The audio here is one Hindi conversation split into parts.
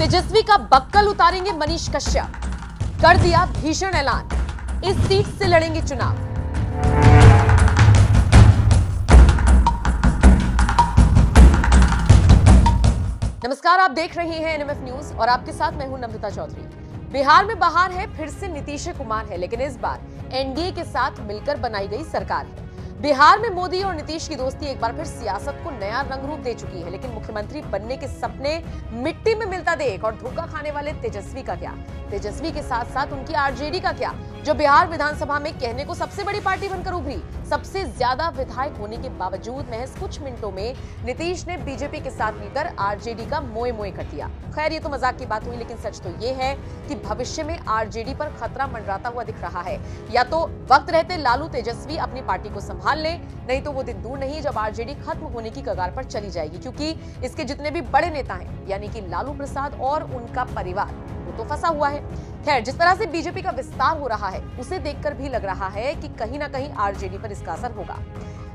तेजस्वी का बक्कल उतारेंगे मनीष कश्यप, कर दिया भीषण ऐलान, इस सीट से लड़ेंगे चुनाव। नमस्कार, आप देख रहे हैं एनएमएफ न्यूज और आपके साथ मैं हूं नम्रता चौधरी। बिहार में बहार है, फिर से नीतीश कुमार है, लेकिन इस बार एनडीए के साथ मिलकर बनाई गई सरकार है। बिहार में मोदी और नीतीश की दोस्ती एक बार फिर सियासत को नया रंग रूप दे चुकी है, लेकिन मुख्यमंत्री बनने के सपने मिट्टी में मिलता देख और धोखा खाने वाले तेजस्वी का क्या? तेजस्वी के साथ साथ उनकी आरजेडी का क्या, जो बिहार विधानसभा में कहने को सबसे बड़ी पार्टी बनकर उभरी। सबसे ज्यादा विधायक होने के बावजूद महज कुछ मिनटों में नीतीश ने बीजेपी के साथ मिलकर आरजेडी का मोए मोए कर दिया। खैर, ये तो मजाक की बात हुई, लेकिन सच तो ये है कि भविष्य में आरजेडी पर खतरा मंडराता हुआ दिख रहा है। या तो वक्त रहते लालू तेजस्वी अपनी पार्टी को संभाल ले, नहीं तो वो दिन दूर नहीं जब आरजेडी खत्म होने की कगार पर चली जाएगी, क्योंकि इसके जितने भी बड़े नेता हैं, यानी कि लालू प्रसाद और उनका परिवार, वो तो फंसा हुआ है। खैर, जिस तरह से बीजेपी का विस्तार हो रहा है, उसे देखकर भी लग रहा है कि कहीं ना कहीं आरजेडी पर इसका असर होगा।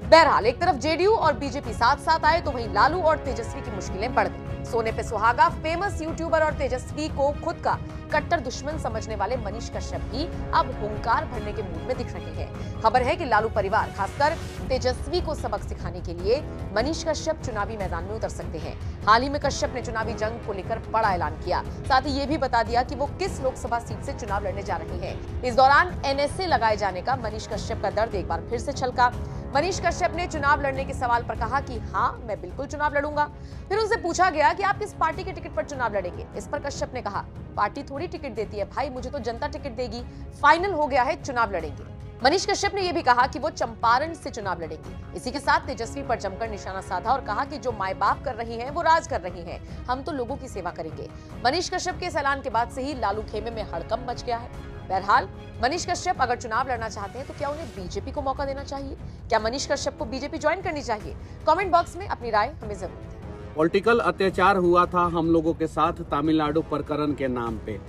बहरहाल, एक तरफ जेडीयू और बीजेपी साथ साथ आए तो वहीं लालू और तेजस्वी की मुश्किलें बढ़ गई। सोने पे सुहागा फेमस यूट्यूबर और तेजस्वी को खुद का कट्टर दुश्मन समझने वाले मनीष कश्यप भी अब हुंकार भरने के मूड में दिख रहे हैं। खबर है कि लालू परिवार, खासकर तेजस्वी को सबक सिखाने के लिए मनीष कश्यप चुनावी मैदान में उतर सकते हैं। हाल ही में कश्यप ने चुनावी जंग को लेकर बड़ा ऐलान किया, साथ ही ये भी बता दिया कि वो किस लोकसभा सीट से चुनाव लड़ने जा रहे हैं। इस दौरान एनएसए लगाए जाने का मनीष कश्यप का दर्द एक बार फिर से छलका। मनीष कश्यप ने चुनाव लड़ने के सवाल पर कहा कि हाँ, मैं बिल्कुल चुनाव लड़ूंगा। फिर उनसे पूछा गया कि आप किस पार्टी के टिकट पर चुनाव लड़ेंगे। इस पर कश्यप ने कहा, पार्टी थोड़ी टिकट देती है भाई, मुझे तो जनता टिकट देगी, फाइनल हो गया है, चुनाव लड़ेंगे। मनीष कश्यप ने यह भी कहा कि वो चंपारण से चुनाव लड़ेंगे। इसी के साथ तेजस्वी पर जमकर निशाना साधा और कहा कि जो माए बाप कर रही हैं, वो राज कर रही हैं, हम तो लोगों की सेवा करेंगे। मनीष कश्यप के इस ऐलान के बाद से ही लालू खेमे में हड़कंप मच गया है। बहरहाल, मनीष कश्यप अगर चुनाव लड़ना चाहते हैं तो क्या उन्हें बीजेपी को मौका देना चाहिए? क्या मनीष कश्यप को बीजेपी ज्वाइन करनी चाहिए? कमेंट बॉक्स में अपनी राय हमें जरूर दें। पॉलिटिकल अत्याचार हुआ था हम लोगों के साथ तमिलनाडु प्रकरण के नाम पे।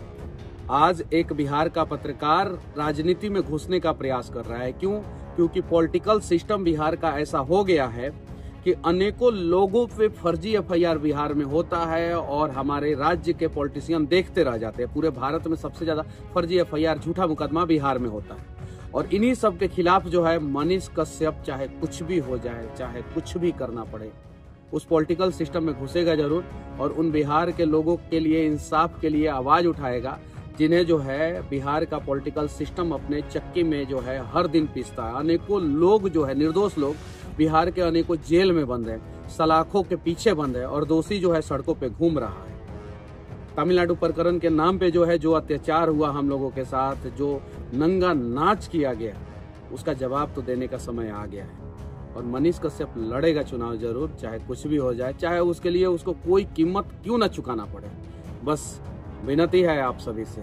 आज एक बिहार का पत्रकार राजनीति में घुसने का प्रयास कर रहा है। क्यों? क्योंकि पॉलिटिकल सिस्टम बिहार का ऐसा हो गया है कि अनेकों लोगों पे फर्जी एफआईआर बिहार में होता है और हमारे राज्य के पॉलिटिशियन देखते रह जाते हैं। पूरे भारत में सबसे ज्यादा फर्जी एफआईआर, झूठा मुकदमा बिहार में होता है। और इन्हीं सब के खिलाफ जो है मनीष कश्यप, चाहे कुछ भी हो जाए, चाहे कुछ भी करना पड़े, उस पॉलिटिकल सिस्टम में घुसेगा जरूर और उन बिहार के लोगों के लिए, इंसाफ के लिए आवाज उठाएगा, जिन्हें जो है बिहार का पॉलिटिकल सिस्टम अपने चक्की में जो है हर दिन पीसता है। अनेकों लोग जो है, निर्दोष लोग बिहार के अनेकों जेल में बंद है, सलाखों के पीछे बंद है और दोषी जो है सड़कों पे घूम रहा है। तमिलनाडु प्रकरण के नाम पे जो है, जो अत्याचार हुआ हम लोगों के साथ, जो नंगा नाच किया गया, उसका जवाब तो देने का समय आ गया है। और मनीष कश्यप लड़ेगा चुनाव जरूर, चाहे कुछ भी हो जाए, चाहे उसके लिए उसको कोई कीमत क्यों न चुकाना पड़े। बस विनती है आप सभी से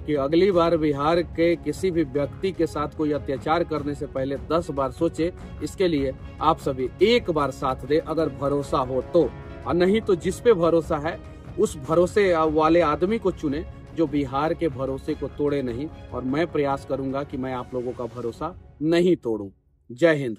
कि अगली बार बिहार के किसी भी व्यक्ति के साथ कोई अत्याचार करने से पहले 10 बार सोचे। इसके लिए आप सभी एक बार साथ दे, अगर भरोसा हो तो, और नहीं तो जिस पे भरोसा है उस भरोसे वाले आदमी को चुने जो बिहार के भरोसे को तोड़े नहीं। और मैं प्रयास करूंगा कि मैं आप लोगों का भरोसा नहीं तोड़ूं। जय हिंद।